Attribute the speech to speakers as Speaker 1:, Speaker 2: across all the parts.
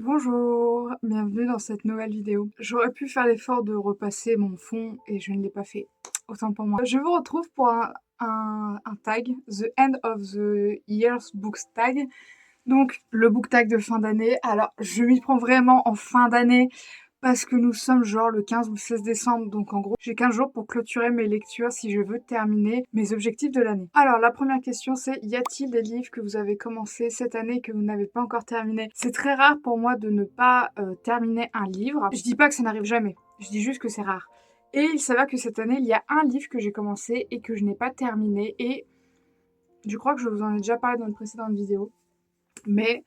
Speaker 1: Bonjour, bienvenue dans cette nouvelle vidéo. J'aurais pu faire l'effort de repasser mon fond et je ne l'ai pas fait. Autant pour moi. Je vous retrouve pour un tag, The End of the Year's Books Tag. Donc le book tag de fin d'année. Alors je m'y prends vraiment en fin d'année parce que nous sommes genre le 15 ou le 16 décembre. Donc en gros j'ai 15 jours pour clôturer mes lectures si je veux terminer mes objectifs de l'année. Alors la première question c'est: y a-t-il des livres que vous avez commencé cette année que vous n'avez pas encore terminé? C'est très rare pour moi de ne pas terminer un livre. Je dis pas que ça n'arrive jamais, je dis juste que c'est rare. Et il s'avère que cette année il y a un livre que j'ai commencé et que je n'ai pas terminé, et je crois que je vous en ai déjà parlé dans une précédente vidéo. Mais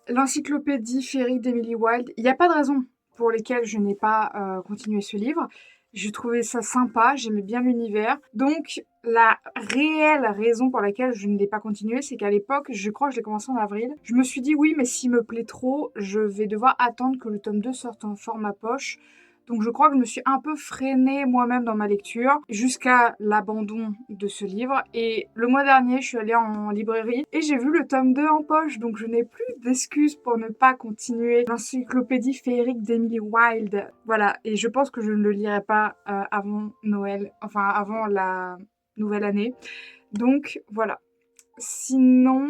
Speaker 1: l'encyclopédie féerique d'Emily Wilde, il n'y a pas de raison pour lesquelles je n'ai pas continué ce livre. Je trouvais ça sympa, j'aimais bien l'univers. Donc la réelle raison pour laquelle je ne l'ai pas continué, c'est qu'à l'époque, je crois que je l'ai commencé en avril, je me suis dit oui, mais s'il me plaît trop, je vais devoir attendre que le tome 2 sorte en format poche. Donc je crois que je me suis un peu freinée moi-même dans ma lecture jusqu'à l'abandon de ce livre. Et le mois dernier, je suis allée en librairie et j'ai vu le tome 2 en poche. Donc je n'ai plus d'excuses pour ne pas continuer l'encyclopédie féerique d'Emily Wilde. Voilà, et je pense que je ne le lirai pas avant Noël, enfin avant la nouvelle année. Donc voilà. Sinon,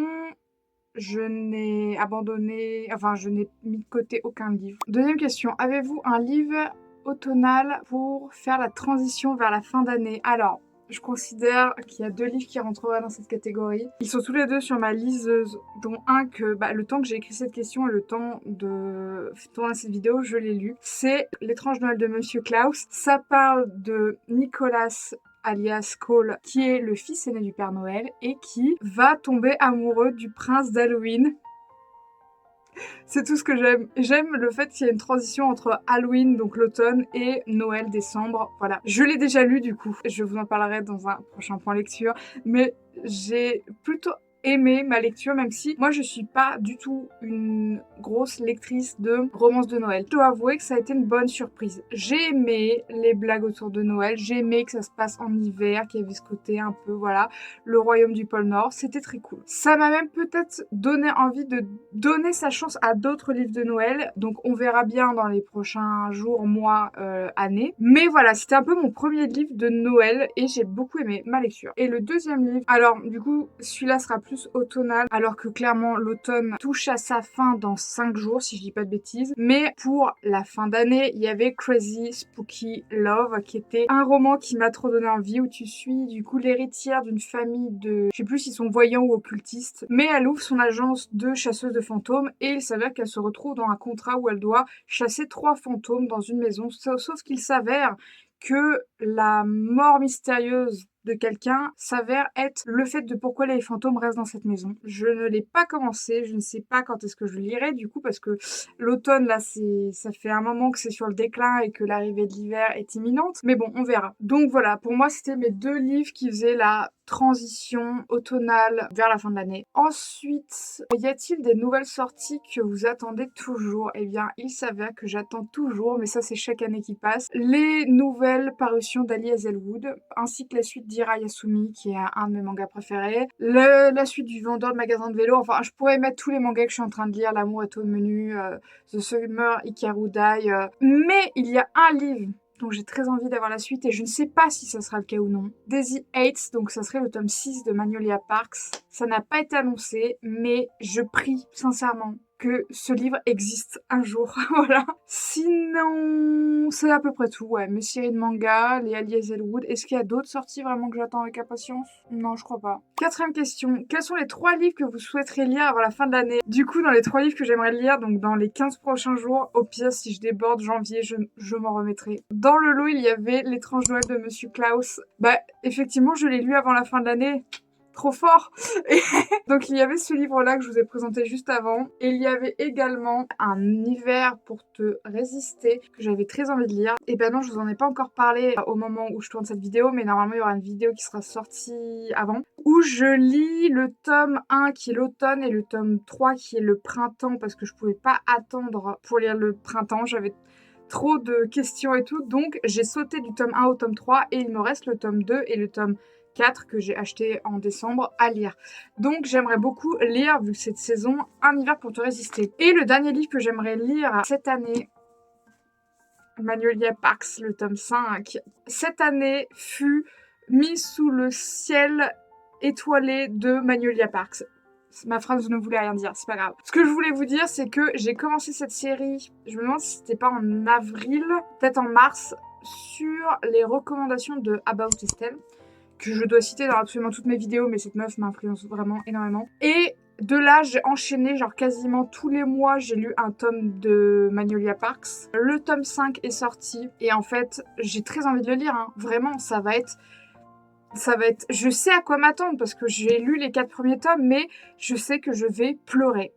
Speaker 1: je n'ai abandonné, enfin je n'ai mis de côté aucun livre. Deuxième question, avez-vous un livre automnal pour faire la transition vers la fin d'année? Alors, je considère qu'il y a 2 livres qui rentreraient dans cette catégorie. Ils sont tous les 2 sur ma liseuse, dont un que le temps que j'ai écrit cette question et le temps de tourner cette vidéo, je l'ai lu. C'est L'étrange Noël de Monsieur Klaus. Ça parle de Nicolas alias Cole, qui est le fils aîné du Père Noël et qui va tomber amoureux du prince d'Halloween. C'est tout ce que j'aime. J'aime le fait qu'il y ait une transition entre Halloween, donc l'automne, et Noël, décembre. Voilà. Je l'ai déjà lu du coup. Je vous en parlerai dans un prochain point lecture. Mais j'ai plutôt aimé ma lecture, même si moi je suis pas du tout une grosse lectrice de romances de Noël. Je dois avouer que ça a été une bonne surprise. J'ai aimé les blagues autour de Noël, j'ai aimé que ça se passe en hiver, qu'il y avait ce côté un peu, voilà, le royaume du pôle Nord, c'était très cool. Ça m'a même peut-être donné envie de donner sa chance à d'autres livres de Noël, donc on verra bien dans les prochains jours, mois, années. Mais voilà, c'était un peu mon premier livre de Noël et j'ai beaucoup aimé ma lecture. Et le deuxième livre, alors du coup, celui-là sera plus automnal, alors que clairement l'automne touche à sa fin dans 5 jours, si je dis pas de bêtises. Mais pour la fin d'année, il y avait Crazy Spooky Love, qui était un roman qui m'a trop donné envie, où tu suis du coup l'héritière d'une famille de, je sais plus s'ils sont voyants ou occultistes, mais elle ouvre son agence de chasseuse de fantômes et il s'avère qu'elle se retrouve dans un contrat où elle doit chasser 3 fantômes dans une maison, sauf qu'il s'avère que la mort mystérieuse de quelqu'un s'avère être le fait de pourquoi les fantômes restent dans cette maison. Je ne l'ai pas commencé, je ne sais pas quand est-ce que je le lirai du coup, parce que l'automne là, ça fait un moment que c'est sur le déclin et que l'arrivée de l'hiver est imminente, mais bon, on verra. Donc voilà, pour moi c'était mes 2 livres qui faisaient la transition automnale vers la fin de l'année. Ensuite, y a-t-il des nouvelles sorties que vous attendez toujours? Eh bien, il s'avère que j'attends toujours, mais ça c'est chaque année qui passe, les nouvelles parutions d'Ali Hazelwood, ainsi que la suite d'Ira Yasumi, qui est un de mes mangas préférés, la suite du Vendeur de magasin de vélo. Enfin, je pourrais mettre tous les mangas que je suis en train de lire, L'amour est au menu, The Summer Hikaru Dai, mais il y a un livre donc j'ai très envie d'avoir la suite et je ne sais pas si ça sera le cas ou non. Daisy Hates, donc ça serait le tome 6 de Magnolia Parks. Ça n'a pas été annoncé, mais je prie sincèrement que ce livre existe un jour. Voilà. Sinon, c'est à peu près tout. Ouais, mes séries de manga, les Ali Hazelwood. Est-ce qu'il y a d'autres sorties vraiment que j'attends avec impatience? Non, je crois pas. 4e question. Quels sont les 3 livres que vous souhaiteriez lire avant la fin de l'année? Du coup, dans les 3 livres que j'aimerais lire, donc dans les 15 prochains jours, au pire, si je déborde janvier, je m'en remettrai. Dans le lot, il y avait L'étrange Noël de Monsieur Klaus. Effectivement, je l'ai lu avant la fin de l'année. Trop fort. Et donc il y avait ce livre-là que je vous ai présenté juste avant. Et il y avait également Un hiver pour te résister, que j'avais très envie de lire. Et non, je vous en ai pas encore parlé au moment où je tourne cette vidéo, mais normalement il y aura une vidéo qui sera sortie avant, où je lis le tome 1 qui est l'automne et le tome 3 qui est le printemps, parce que je pouvais pas attendre pour lire le printemps. J'avais trop de questions et tout, donc j'ai sauté du tome 1 au tome 3 et il me reste le tome 2 et le tome 4 que j'ai acheté en décembre à lire. Donc j'aimerais beaucoup lire, vu que cette saison, Un hiver pour te résister. Et le dernier livre que j'aimerais lire cette année, Magnolia Parks, le tome 5, cette année fut mis sous le ciel étoilé de Magnolia Parks. Ma phrase ne voulait rien dire, c'est pas grave. Ce que je voulais vous dire, c'est que j'ai commencé cette série, je me demande si c'était pas en avril, peut-être en mars, sur les recommandations de About Estelle, que je dois citer dans absolument toutes mes vidéos, mais cette meuf m'influence vraiment énormément. Et de là, j'ai enchaîné, genre quasiment tous les mois, j'ai lu un tome de Magnolia Parks. Le tome 5 est sorti, et en fait, j'ai très envie de le lire, hein. Vraiment, ça va être... Je sais à quoi m'attendre, parce que j'ai lu les 4 premiers tomes, mais je sais que je vais pleurer.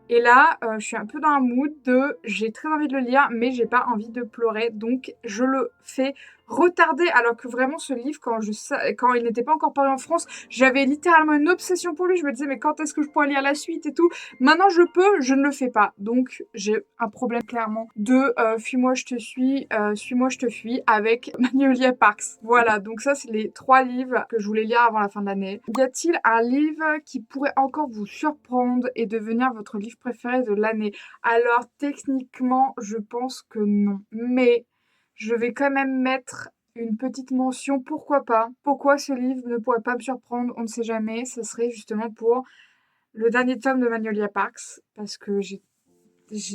Speaker 1: Et là, je suis un peu dans un mood de... J'ai très envie de le lire, mais j'ai pas envie de pleurer, donc je le fais retarder, alors que vraiment ce livre, quand il n'était pas encore paru en France, j'avais littéralement une obsession pour lui. Je me disais, mais quand est-ce que je pourrais lire la suite et tout. Maintenant, je peux, je ne le fais pas. Donc, j'ai un problème clairement de Fuis-moi, je te suis, Suis-moi, je te fuis avec Magnolia Parks. Voilà, donc ça, c'est les 3 livres que je voulais lire avant la fin de l'année. Y a-t-il un livre qui pourrait encore vous surprendre et devenir votre livre préféré de l'année? Alors, techniquement, je pense que non. Mais je vais quand même mettre une petite mention, pourquoi pas. Pourquoi ce livre ne pourrait pas me surprendre, on ne sait jamais. Ce serait justement pour le dernier tome de Magnolia Parks, parce que j'ai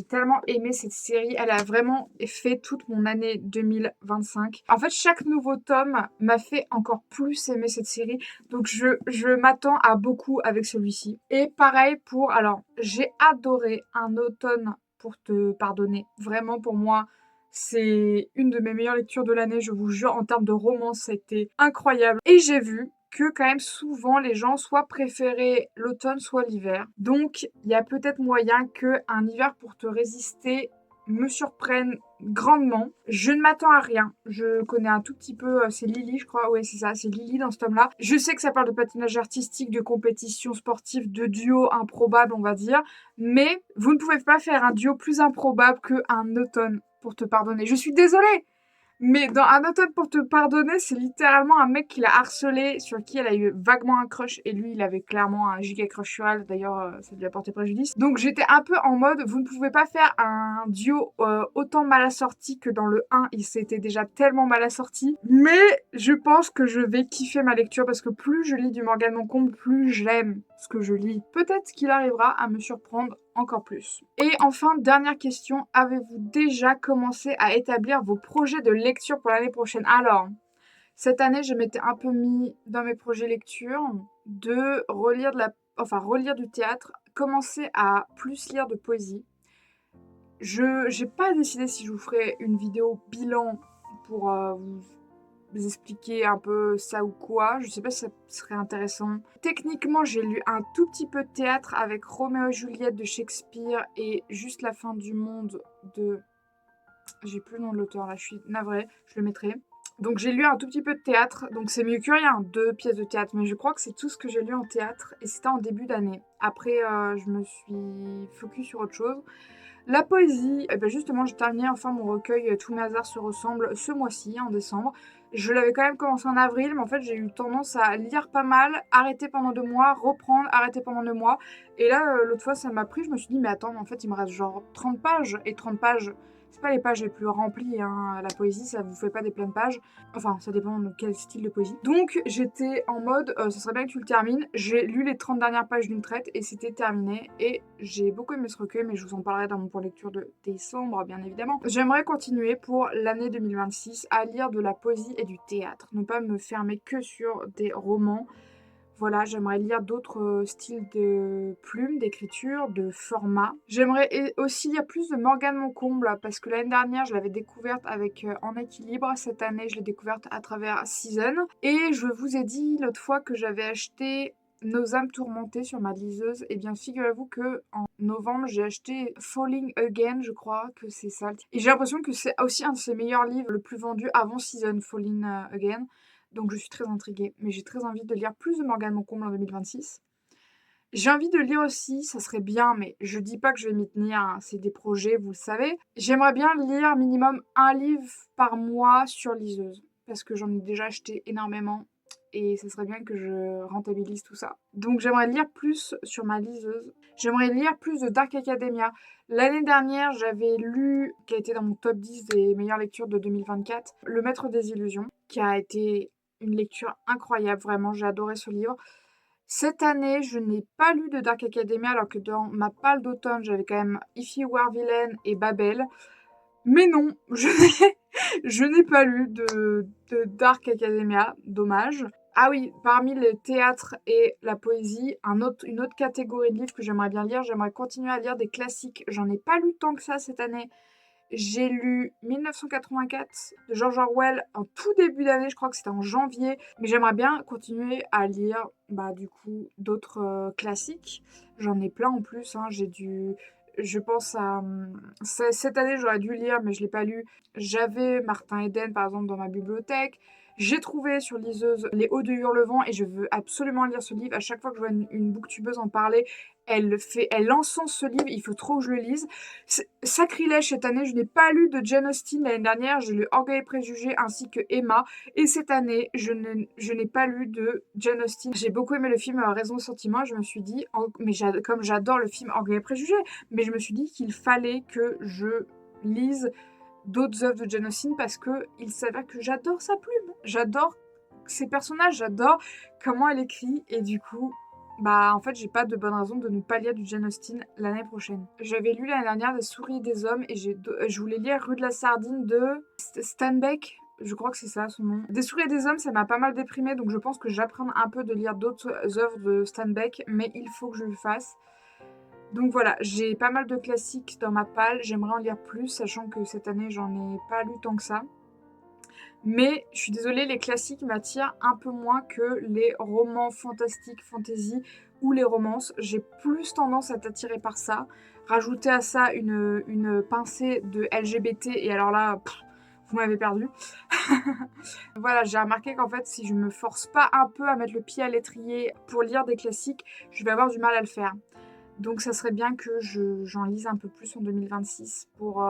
Speaker 1: tellement aimé cette série. Elle a vraiment fait toute mon année 2025. En fait, chaque nouveau tome m'a fait encore plus aimer cette série. Donc, je m'attends à beaucoup avec celui-ci. Et pareil pour... Alors, j'ai adoré Un automne pour te pardonner. Vraiment, pour moi, c'est une de mes meilleures lectures de l'année. Je vous jure, en termes de romance, ça a été incroyable. Et j'ai vu que quand même souvent les gens soit préféraient l'automne soit l'hiver. Donc il y a peut-être moyen que Un hiver pour te résister me surprenne grandement. Je ne m'attends à rien. Je connais un tout petit peu, c'est Lily, je crois. Ouais, c'est ça, c'est Lily dans ce tome-là. Je sais que ça parle de patinage artistique, de compétition sportive, de duo improbable, on va dire. Mais vous ne pouvez pas faire un duo plus improbable que Un automne pour te pardonner. Je suis désolée! Mais dans Un automne pour te pardonner, c'est littéralement un mec qui l'a harcelé, sur qui elle a eu vaguement un crush, et lui, il avait clairement un giga crush sur elle, d'ailleurs, ça lui a porté préjudice. Donc j'étais un peu en mode, vous ne pouvez pas faire un duo autant mal assorti que dans le 1, il s'était déjà tellement mal assorti. Mais je pense que je vais kiffer ma lecture, parce que plus je lis du Morgane Moncomble, plus j'aime ce que je lis. Peut-être qu'il arrivera à me surprendre encore plus. Et enfin, dernière question, avez-vous déjà commencé à établir vos projets de lecture pour l'année prochaine? Alors, cette année, je m'étais un peu mis dans mes projets lecture de relire relire du théâtre, commencer à plus lire de poésie. Je n'ai pas décidé si je vous ferai une vidéo bilan pour vous expliquer un peu ça ou quoi. Je sais pas si ça serait intéressant. Techniquement, j'ai lu un tout petit peu de théâtre avec Roméo et Juliette de Shakespeare et Juste la fin du monde de... J'ai plus le nom de l'auteur là, je suis navrée, je le mettrai. Donc j'ai lu un tout petit peu de théâtre, donc c'est mieux que rien, 2 pièces de théâtre, mais je crois que c'est tout ce que j'ai lu en théâtre et c'était en début d'année. Après, je me suis focus sur autre chose. La poésie, eh ben justement, j'ai terminé enfin mon recueil Tous mes hasards se ressemblent ce mois-ci, en décembre. Je l'avais quand même commencé en avril, mais en fait, j'ai eu tendance à lire pas mal, arrêter pendant 2 mois, reprendre, arrêter pendant 2 mois. Et là, l'autre fois, ça m'a pris, je me suis dit, mais attends, en fait, il me reste genre 30 pages. Et 30 pages, c'est pas les pages les plus remplies, hein. La poésie, ça vous fait pas des pleines pages. Enfin, ça dépend de quel style de poésie. Donc, j'étais en mode, ça serait bien que tu le termines. J'ai lu les 30 dernières pages d'une traite et c'était terminé. Et j'ai beaucoup aimé ce recueil, mais je vous en parlerai dans mon point lecture de décembre, bien évidemment. J'aimerais continuer pour l'année 2026 à lire de la poésie et du théâtre. Ne pas me fermer que sur des romans. Voilà, j'aimerais lire d'autres styles de plumes, d'écriture, de format. J'aimerais aussi lire plus de Morgane Moncomble, parce que l'année dernière, je l'avais découverte avec En équilibre. Cette année, je l'ai découverte à travers Season. Et je vous ai dit l'autre fois que j'avais acheté Nos âmes tourmentées sur ma liseuse. Et bien, figurez-vous que en novembre, j'ai acheté Falling Again, je crois que c'est ça. Et j'ai l'impression que c'est aussi un de ses meilleurs livres, le plus vendu avant Season, Falling Again. Donc je suis très intriguée, mais j'ai très envie de lire plus de Morgane Moncomble en 2026. J'ai envie de lire aussi, ça serait bien, mais je dis pas que je vais m'y tenir, hein, c'est des projets, vous le savez. J'aimerais bien lire minimum un livre par mois sur liseuse, parce que j'en ai déjà acheté énormément. et ça serait bien que je rentabilise tout ça. Donc j'aimerais lire plus sur ma liseuse. J'aimerais lire plus de Dark Academia. L'année dernière, j'avais lu, qui a été dans mon top 10 des meilleures lectures de 2024, Le Maître des Illusions, qui a été une lecture incroyable, vraiment, j'ai adoré ce livre. Cette année, je n'ai pas lu de Dark Academia, alors que dans ma palle d'automne, j'avais quand même If You Were Villain et Babel. Mais non, je n'ai pas lu de Dark Academia, dommage. Ah oui, parmi le théâtre et la poésie, une autre catégorie de livres que j'aimerais bien lire, j'aimerais continuer à lire des classiques. J'en ai pas lu tant que ça cette année. J'ai lu 1984 de George Orwell en tout début d'année, je crois que c'était en janvier. Mais j'aimerais bien continuer à lire du coup d'autres classiques. J'en ai plein en plus, hein. Je pense à... Cette année, j'aurais dû lire, mais je ne l'ai pas lu. J'avais Martin Eden, par exemple, dans ma bibliothèque. J'ai trouvé sur liseuse Les Hauts de Hurlevent et je veux absolument lire ce livre. À chaque fois que je vois une booktubeuse en parler, elle encense ce livre, il faut trop que je le lise. Sacrilège, cette année, je n'ai pas lu de Jane Austen. L'année dernière, j'ai lu Orgueil et Préjugés ainsi que Emma. Et cette année, je n'ai pas lu de Jane Austen. J'ai beaucoup aimé le film Raison et Sentiment. Je me suis dit, comme j'adore le film Orgueil et Préjugés, mais je me suis dit qu'il fallait que je lise d'autres œuvres de Jane Austen parce qu'il s'avère que j'adore sa plume. J'adore ses personnages, j'adore comment elle écrit. Et du coup, en fait, j'ai pas de bonne raison de ne pas lire du Jane Austen l'année prochaine. J'avais lu l'année dernière Des souris et des hommes et je voulais lire Rue de la Sardine de Steinbeck. Je crois que c'est ça son nom. Des souris et des hommes, ça m'a pas mal déprimée, donc je pense que j'apprends un peu de lire d'autres œuvres de Steinbeck, mais il faut que je le fasse. Donc voilà, j'ai pas mal de classiques dans ma palle, j'aimerais en lire plus, sachant que cette année, j'en ai pas lu tant que ça. Mais je suis désolée, les classiques m'attirent un peu moins que les romans fantastiques, fantasy ou les romances. J'ai plus tendance à être attirée par ça. Rajouter à ça une pincée de LGBT, et alors là, vous m'avez perdu. Voilà, j'ai remarqué qu'en fait, si je me force pas un peu à mettre le pied à l'étrier pour lire des classiques, je vais avoir du mal à le faire. Donc ça serait bien que j'en lise un peu plus en 2026 pour...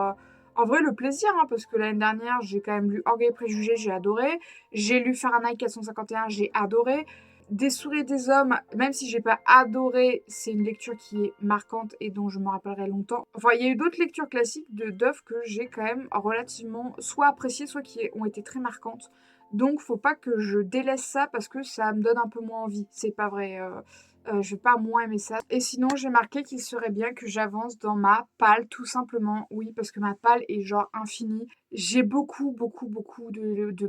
Speaker 1: En vrai, le plaisir, hein, parce que l'année dernière, j'ai quand même lu Orgueil et Préjugés, j'ai adoré. J'ai lu Fahrenheit 451, j'ai adoré. Des souris et des hommes, même si j'ai pas adoré, c'est une lecture qui est marquante et dont je me rappellerai longtemps. Enfin, il y a eu d'autres lectures classiques d'œuvres que j'ai quand même relativement soit appréciées, soit qui ont été très marquantes. Donc, faut pas que je délaisse ça parce que ça me donne un peu moins envie. C'est pas vrai. Je vais pas moins aimer ça. Et sinon, j'ai marqué qu'il serait bien que j'avance dans ma palle, tout simplement. Oui, parce que ma palle est genre infinie. J'ai beaucoup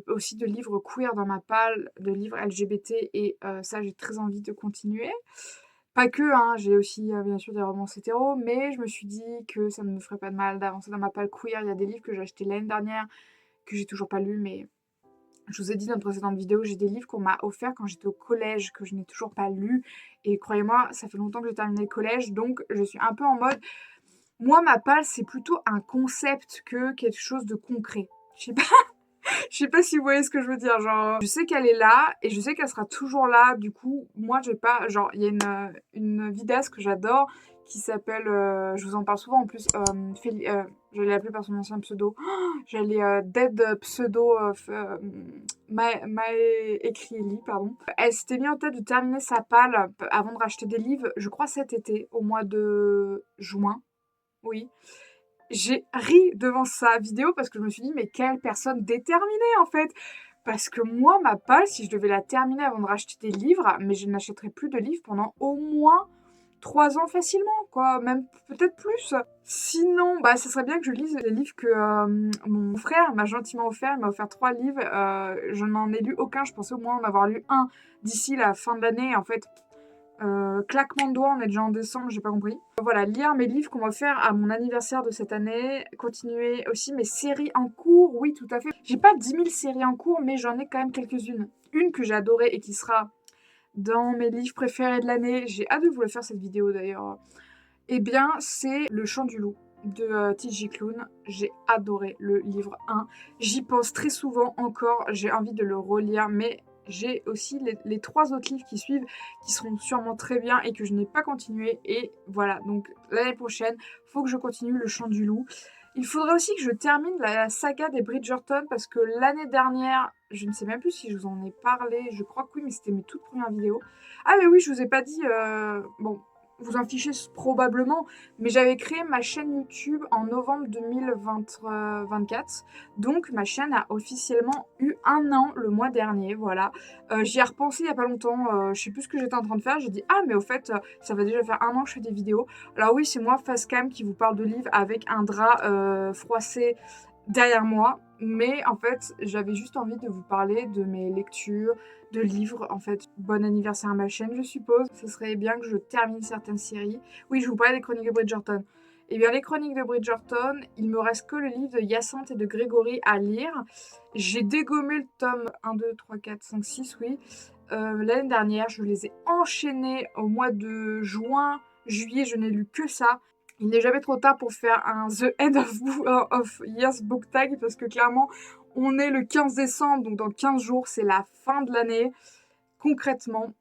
Speaker 1: aussi de livres queer dans ma palle, de livres LGBT, et ça, j'ai très envie de continuer. Pas que, hein, j'ai aussi bien sûr des romans hétéros, mais je me suis dit que ça ne me ferait pas de mal d'avancer dans ma palle queer. Il y a des livres que j'ai achetés l'année dernière, que j'ai toujours pas lus, mais je vous ai dit dans une précédente vidéo, j'ai des livres qu'on m'a offerts quand j'étais au collège, que je n'ai toujours pas lus. Et croyez-moi, ça fait longtemps que j'ai terminé le collège, donc je suis un peu en mode... Moi, ma palle, c'est plutôt un concept que quelque chose de concret. Je sais pas si vous voyez ce que je veux dire. Genre, je sais qu'elle est là et je sais qu'elle sera toujours là. Du coup, moi, je vais pas... Genre, il y a une vidéaste que j'adore qui s'appelle... je vous en parle souvent en plus. Je l'ai appelée par son ancien pseudo. J'allais Dead Pseudo Ekrieli, pardon. Elle s'était mis en tête de terminer sa palle avant de racheter des livres, je crois cet été, au mois de juin. Oui. J'ai ri devant sa vidéo parce que je me suis dit, mais quelle personne déterminée en fait! Parce que moi, ma palle, si je devais la terminer avant de racheter des livres, mais je n'achèterais plus de livres pendant au moins 3 ans facilement, quoi, même peut-être plus. Sinon, ça serait bien que je lise les livres que mon frère m'a gentiment offert. Il m'a offert 3 livres. Je n'en ai lu aucun. Je pensais au moins en avoir lu un d'ici la fin de l'année. En fait, claquement de doigts, on est déjà en décembre, j'ai pas compris. Voilà, lire mes livres qu'on m'a offert à mon anniversaire de cette année. Continuer aussi mes séries en cours. Oui, tout à fait. J'ai pas 10 000 séries en cours, mais j'en ai quand même quelques-unes. Une que j'ai adorée et qui sera dans mes livres préférés de l'année, j'ai hâte de vous le faire cette vidéo d'ailleurs, eh bien c'est Le Chant du Loup de T.J. Klune. J'ai adoré le livre 1. J'y pense très souvent encore, j'ai envie de le relire, mais j'ai aussi les 3 autres livres qui suivent, qui seront sûrement très bien et que je n'ai pas continué et voilà, donc l'année prochaine, faut que je continue Le Chant du Loup. Il faudrait aussi que je termine la saga des Bridgerton parce que l'année dernière, je ne sais même plus si je vous en ai parlé, je crois que oui, mais c'était mes toutes premières vidéos. Ah mais oui, je vous ai pas dit, bon, vous en fichez probablement, mais j'avais créé ma chaîne YouTube en novembre 2024. Donc ma chaîne a officiellement eu 1 an le mois dernier, voilà. J'y ai repensé il y a pas longtemps, je sais plus ce que j'étais en train de faire. J'ai dit: «Ah mais au fait, ça va déjà faire 1 an que je fais des vidéos». Alors oui, c'est moi, Facecam, qui vous parle de livres avec un drap, froissé derrière moi. Mais en fait, j'avais juste envie de vous parler de mes lectures, de livres. En fait, bon anniversaire à ma chaîne, je suppose. Ce serait bien que je termine certaines séries. Oui, je vous parlais des Chroniques de Bridgerton. Eh bien, les Chroniques de Bridgerton, il me reste que le livre de Hyacinthe et de Grégory à lire. J'ai dégommé le tome 1, 2, 3, 4, 5, 6, oui. L'année dernière, je les ai enchaînés au mois de juin, juillet, je n'ai lu que ça. Il n'est jamais trop tard pour faire un The End of Year's Book Tag parce que clairement, on est le 15 décembre, donc dans 15 jours, c'est la fin de l'année. Concrètement,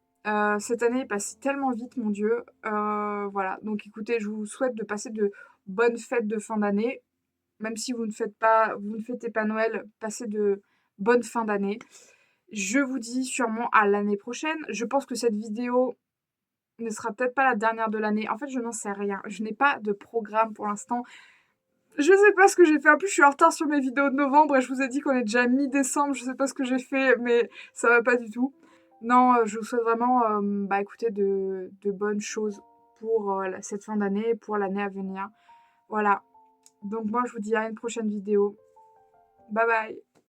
Speaker 1: cette année est passée tellement vite, mon Dieu. Voilà, donc écoutez, je vous souhaite de passer de bonnes fêtes de fin d'année. Même si vous ne fêtez pas Noël, passez de bonnes fins d'année. Je vous dis sûrement à l'année prochaine. Je pense que cette vidéo ne sera peut-être pas la dernière de l'année. En fait, je n'en sais rien. Je n'ai pas de programme pour l'instant. Je sais pas ce que j'ai fait. En plus, je suis en retard sur mes vidéos de novembre et je vous ai dit qu'on est déjà mi-décembre. Je sais pas ce que j'ai fait, mais ça va pas du tout. Non, je vous souhaite vraiment, écoutez, de bonnes choses pour cette fin d'année et pour l'année à venir. Voilà. Donc moi, je vous dis à une prochaine vidéo. Bye bye.